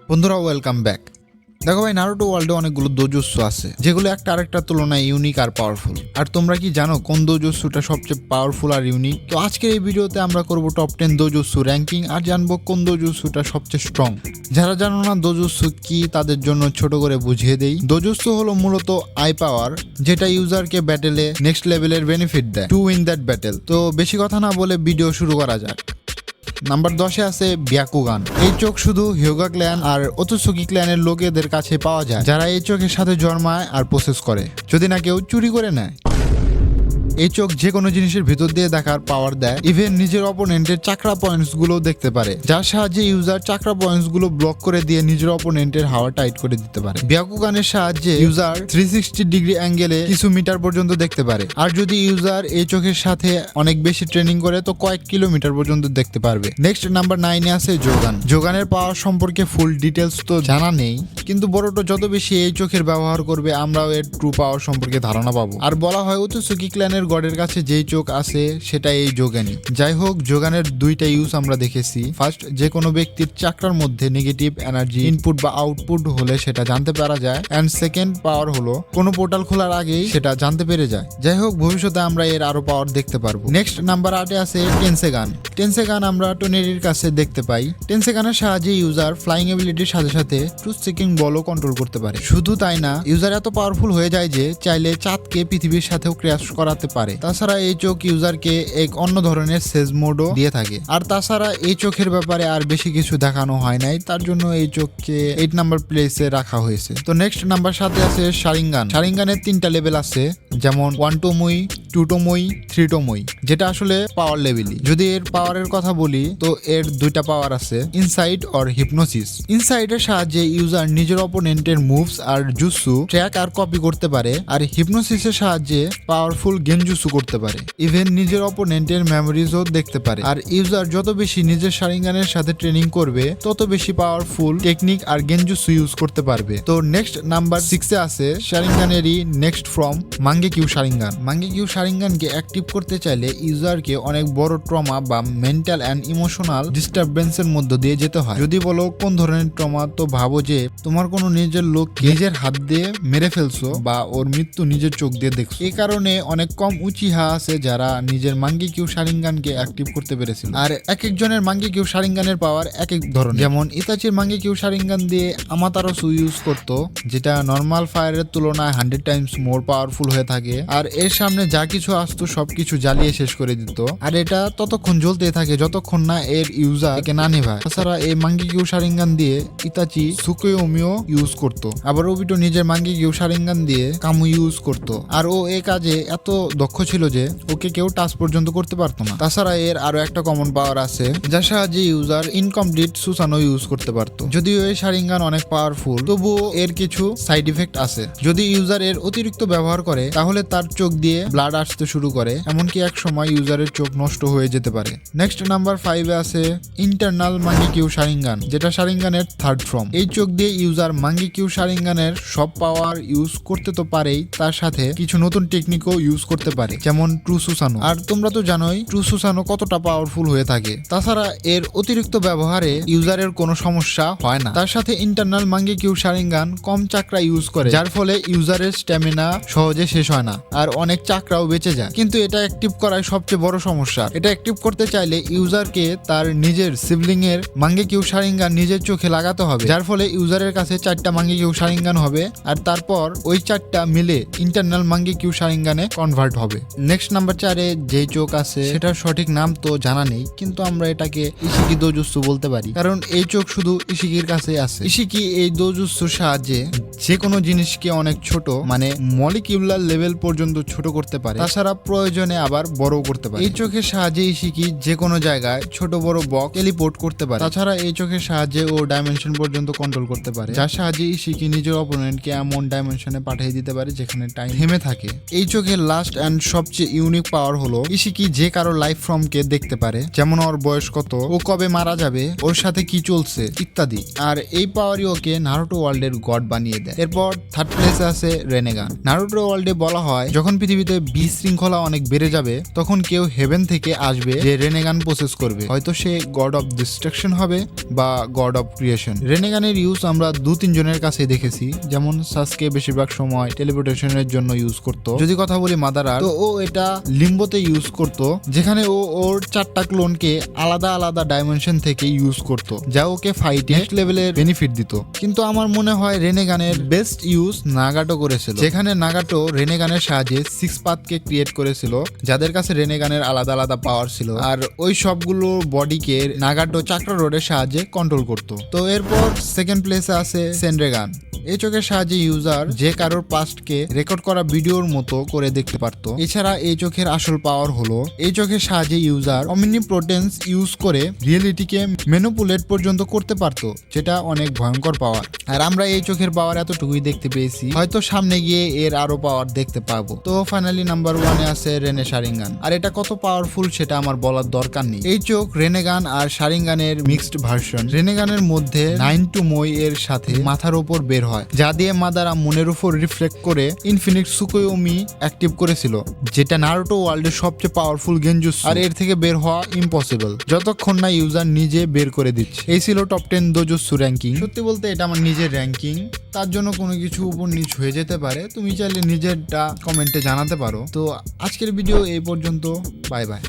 বন্ধুরা welcome back. দেখো ভাই, নারুটো ওয়ার্ল্ডে অনেকগুলো দোজুৎসু আছে যেগুলো একটা আরেকটার তুলনায় ইউনিক আর পাওয়ারফুল। আর তোমরা কি জানো কোন দোজুৎসুটা সবচেয়ে পাওয়ারফুল আর ইউনিক? তো আজকের এই ভিডিওতে আমরা করব টপ 10 দোজুৎসু র্যাঙ্কিং আর জানবো কোন দোজুৎসুটা সবচেয়ে স্ট্রং। যারা জানো না দোজুৎসু কি, তাদের জন্য ছোট করে বুঝিয়ে দেই। দোজুৎসু হলো মূলত আই পাওয়ার, যেটা ইউজারকে ব্যাটেলে নেক্সট লেভেলের বেনিফিট দেয় টু উইন দ্যাট ব্যাটেল। তো বেশি কথা না বলে ভিডিও শুরু করা যাক। নাম্বার 10-এ আছে ব্যাকুগান। এই চোখ শুধু হিয়োগা ক্ল্যান আর ওতসুকি ক্ল্যানের লোকেদের কাছে পাওয়া যায়, যারা এই চোখের সাথে জন্মায় আর প্রসেস করে, যদি না কেউ চুরি করে নেয়। এই চোখ যে কোনো জিনিসের ভিতর দিয়ে দেখার পাওয়ার দেয়, ইভেন নিজের অপোনেন্টের চাকরা পয়েন্টস গুলো দেখতে পারে, যার সাহায্যে ইউজার চাকরা পয়েন্টস গুলো ব্লক করে দিয়ে নিজের অপোনেন্টের হাওয়া টাইট করে দিতে পারে। ব্যাকুগানের সাহায্যে ইউজার 360 ডিগ্রি অ্যাঙ্গেলে কিছু মিটার পর্যন্ত দেখতে পারে, আর যদি ইউজার এই চোখের সাথে অনেক বেশি ট্রেনিং করে তো কয়েক কিলোমিটার পর্যন্ত দেখতে পারবে। নেক্সট নাম্বার 9-এ আছে যোগান। যোগানের পাওয়ার সম্পর্কে ফুল ডিটেলস তো জানা নেই, কিন্তু বড়টো যত বেশি এই চোখের ব্যবহার করবে আমরাও এর ট্রু পাওয়ার সম্পর্কে ধারণা পাবো। আর বলা হয় ওতসুকি ক্ল্যানের গডের কাছে যেই চোখ আছে সেটা এই যোগানই। যাই হোক, যোগানের দুইটা ইউজ আমরা দেখেছি। ফার্স্ট, যে কোনো ব্যক্তির চাকরার মধ্যে নেগেটিভ এনার্জি ইনপুট বা আউটপুট হলে সেটা জানতে পারা যায়, এন্ড সেকেন্ড পাওয়ার হলো কোনো পোর্টাল খোলার আগেই সেটা জানতে পেরে যায়। যাই হোক, ভবিষ্যতে আমরা এর আরো পাওয়ার দেখতে পারবো। নেক্সট নাম্বার 8-এ আছে টেনসেগান। টেনসেগান আমরা টোনেরির কাছে দেখতে পাই। টেনসেগানের সাহায্যে ইউজার ফ্লাইং এবিলিটির সাথে সাথে ট্রুথ সিকিং বলও কন্ট্রোল করতে পারে। শুধু তাই না, ইউজার এত পাওয়ারফুল হয়ে যায় যে চাইলে চাঁদকে পৃথিবীর সাথেও ক্র্যাশ করাতে পারে। তাছাড়া এই চোখ ইউজারকে এক অন্য ধরনের সেজ মোডও দিয়ে থাকে। আর তাছাড়া এই চোখের ব্যাপারে আর বেশি কিছু দেখানো হয় নাই, তার জন্য এই চোখকে 8 নাম্বার প্লেসে রাখা হয়েছে। তো নেক্সট নাম্বার 7-এ আছে শারিঙ্গান। শারিঙ্গানের 3টা লেভেল আছে, যেমন 1 টোমোই, 2 টোমোই, 3 টোমোই, যেটা আসলে পাওয়ার লেভেলই। যদি এর পাওয়ারের কথা বলি তো এর 2টা পাওয়ার আছে, ইনসাইট আর হিপনোসিস। ইনসাইটের সাহায্যে ইউজার নিজের অপোনেন্টের মুভস আর জুৎসু ট্র্যাক আর কপি করতে পারে, আর হিপনোসিসের সাহায্যে পাওয়ারফুল গেনজুৎসু করতে পারে, ইভেন নিজের অপোনেন্টের মেমোরিজও দেখতে পারে। আর ইউজার যত বেশি নিজের শারিঙ্গানের সাথে ট্রেনিং করবে তত বেশি পাওয়ারফুল টেকনিক আর গেনজুৎসু ইউজ করতে পারবে। তো নেক্সট নাম্বার 6-এ আছে শারিঙ্গানেরই নেক্সট ফ্রম মাঙ্গেকিউ শারিঙ্গান। মাঙ্গেকিউ শারিঙ্গানকে অ্যাক্টিভ করতে চাইলে ইউজারকে অনেক বড় ট্রমা বা মেন্টাল অ্যান্ড ইমোশনাল ডিস্টারবেন্সের মধ্য দিয়ে যেতে হয়। যদি বলো কোন ধরনের ট্রমা, তো ভাবো যে তোমার কোনো নিজের লোক নিজের হাত দিয়ে মেরে ফেলছো বা ওর মৃত্যু নিজের চোখ দিয়ে দেখছো। এই কারণে অনেক কম উচিহা আছে যারা নিজের মাঙ্গেকিউ শারিঙ্গানকে অ্যাক্টিভ করতে পেরেছিল। আর এক একজনের মাঙ্গেকিউ শারিঙ্গানের পাওয়ার এক এক ধরনের। যেমন ইতাচির মাঙ্গেকিউ শারিঙ্গান দিয়ে আমাতারোসু ইউজ করতো, যেটা নর্মাল ফায়ারের তুলনায় 100 টাইমস মোর পাওয়ারফুল হয়ে থাকে, আর এর সামনে যা কিছু আসতো সবকিছু জ্বালিয়ে শেষ করে দিত, আর এটা ততক্ষণ জ্বলতে থাকে যতক্ষণ না এর ইউজার একে না নেভায়। তাছাড়া এই মাঙ্গেকিউ শারিঙ্গান দিয়ে ইতাচি সুকুয়োমিও ইউজ করতো, আবার ওবিটো নিজের মাঙ্গেকিউ শারিঙ্গান দিয়ে কামু ইউজ করতো, আর ও এই কাজে এত দক্ষ ছিল যে ওকে কেউ টাচ পর্যন্ত করতে পারতো না। তাছাড়া এর আরো একটা কমন পাওয়ার আছে, যার সাহায্যে ইউজার ইনকমপ্লিট সুসানো ইউজ করতে পারতো। যদিও এই শারিঙ্গান অনেক পাওয়ারফুল, তবুও এর কিছু সাইড ইফেক্ট আছে। যদি ইউজার এর অতিরিক্ত ব্যবহার করে তাহলে তার চোখ দিয়ে ব্লাড আসতে শুরু করে, এমনকি এক সময় ইউজারের চোখ নষ্ট হয়ে যেতে পারে। নেক্সট নাম্বার 5-এ আছে ইন্টারনাল মাঙ্গেকিউ শারিঙ্গান, যেটা শারিঙ্গানের থার্ড ফর্ম। এই চোখ দিয়ে ইউজার মাঙ্গেকিউ শারিঙ্গানের সব পাওয়ার ইউজ করতে তো পারেই, তার সাথে কিছু নতুন টেকনিকও ইউজ করতে পারে, যেমন ট্রু সুসানো। আর তোমরা তো জানোই ট্রু সুসানো কতটা পাওয়ারফুল হয়ে থাকে। তাছাড়া এর অতিরিক্ত ব্যবহারে ইউজারের কোনো সমস্যা হয় না। তার সাথে ইন্টারনাল মাঙ্গেকিউ শারিঙ্গান কম চাকরা ইউজ করে, যার ফলে ইউজারের স্ট্যামিনা সহজে শেষ হয় না আর অনেক চাকরাও বেঁচে যায়। কিন্তু এটা অ্যাক্টিভ করাই সবচেয়ে বড় সমস্যা। এটা অ্যাক্টিভ করতে চাইলে ইউজারকে তার নিজের সিবলিং এর মাঙ্গেকিউ শারিঙ্গান নিজের চোখে লাগাতে হবে, যার ফলে ইউজারের কাছে 4টা মাঙ্গেকিউ শারিঙ্গান হবে, আর তারপর ওই 4টা মিলে ইন্টারনাল মাঙ্গেকিউ শারিঙ্গানে কনভার্ট হবে। নেক্সট নাম্বার 4-এ যেই চোখ আছে সেটার সঠিক নাম তো জানা নেই, কিন্তু আমরা এটাকে ইশিকি দোজুৎসু বলতে পারি, কারণ এই চোখ শুধু ইশিকির কাছে আছে। ইশিকি এই দোজুৎসুর সাহায্যে যে কোনো জিনিসকে অনেক ছোট, মানে মলিকিউলার লেভেল পর্যন্ত ছোট করতে পারে, তাছাড়া প্রয়োজনে আবার বড় করতে পারে। এই চোখের সাহায্যে ইশিকি যে কোনো জায়গায় ছোট বড় বক্স টেলিপোর্ট করতে পারে। তাছাড়া এই চোখের সাহায্যে ও ডাইমেনশন পর্যন্ত কন্ট্রোল করতে পারে, যার সাহায্যে ইশিকি নিজের অপোনেন্টকে এমন ডাইমেনশনে পাঠিয়ে দিতে পারে যেখানে টাইম থেমে থাকে। এই চোখের লাস্ট অ্যান্ড সবচেয়ে ইউনিক পাওয়ার হলো ইশিকি যে কারো লাইফ ফর্মকে দেখতে পারে, যেমন ওর বয়স কত, ও কবে মারা যাবে, ওর সাথে কি চলছে ইত্যাদি। আর এই পাওয়ারই ওকে নারুটো ওয়ার্ল্ডের গড বানিয়ে দেয়। এরপর থার্ড প্লেসে আছে রেনেগান। নারুটো ওয়ার্ল্ডে বলা হয় যখন পৃথিবীতে বিশৃঙ্খলা অনেক বেড়ে যাবে তখন কেউ হেভেন থেকে আসবে যে রেনেগান প্রসেস করবে, হয়তো সে গড অফ ডিস্ট্রাকশন হবে বা গড অফ ক্রিয়েশন। রেনেগানের ইউজ আমরা 2-3 জনের কাছে দেখেছি, যেমন সাসকে বেশিরভাগ সময় টেলিপোর্টেশনের জন্য ইউজ করত। যদি কথা বলি মাদারা, তো ও এটা লিম্বোতে ইউজ করত, যেখানে ও ওর 4টা ক্লোনকে আলাদা আলাদা ডাইমেনশন থেকে ইউজ করত, যা ওকে ফাইট নেক্সট লেভেলের বেনিফিট দিত। কিন্তু আমার মনে হয় রেনেগানের বেস্ট ইউজ নাগাটো করেছিল, যেখানে নাগাটো রেনেগানের সাহায্যে 6 পাথকে ক্রিয়েট করেছিল, যাদের কাছে রেনেগানের আলাদা আলাদা পাওয়ার ছিল, আর ওই সবগুলো বডিকে নাগাটো চাক্রা রোডের সাহায্যে কন্ট্রোল করত। তো এরপর সেকেন্ড প্লেসে আছে সেনরেগান। এই চোখের সাহায্যে ইউজার যে কারোর পাস্টকে রেকর্ড করা ভিডিওর মতো করে দেখতে পারতো। এছাড়া এই চোখের আসল পাওয়ার হলো এই চোখের সাহায্যে ইউজার অমনিপটেন্স ইউজ করে রিয়েলিটিকে ম্যানিপুলেট পর্যন্ত করতে পারতো, যেটা অনেক ভয়ঙ্কর পাওয়ার। আর আমরা এই চোখের পাওয়ার এতটুকুই দেখতে পেয়েছি, হয়তো সামনে গিয়ে এর আরো পাওয়ার দেখতে পাবো। তো ফাইনালি নাম্বার 1-এ আছে রেনে শারিঙ্গান। আর এটা কত পাওয়ারফুল সেটা আমার বলার দরকার নেই। এই চোখ রেনেগান আর শারিঙ্গানের মিক্সড ভার্সন। রেনেগানের মধ্যে 9 টু মই এর সাথে মাথার উপর বের হয়, যা দিয়ে মাদারা মনের উপর রিফ্লেক্ট করে ইনফিনিট সুকোয়োমি অ্যাক্টিভ করেছিল, যেটা নারুটো ওয়ার্ল্ডের সবচেয়ে পাওয়ারফুল গেনজুৎসু। আর এর থেকে বের হওয়া ইম্পসিবল যতক্ষণ না ইউজার নিজে বের করে দিচ্ছে। এই ছিল টপ 10 দোজুৎসু র্যাঙ্কিং। সত্যি বলতে এটা আমার নিজের র্যাঙ্কিং, তার জন্য কোনো কিছু উপর নিচ হয়ে যেতে পারে, তুমি চাইলে নিজেরটা কমেন্টে জানাতে পারো। তো আজকের ভিডিও এই পর্যন্ত, বাই বাই।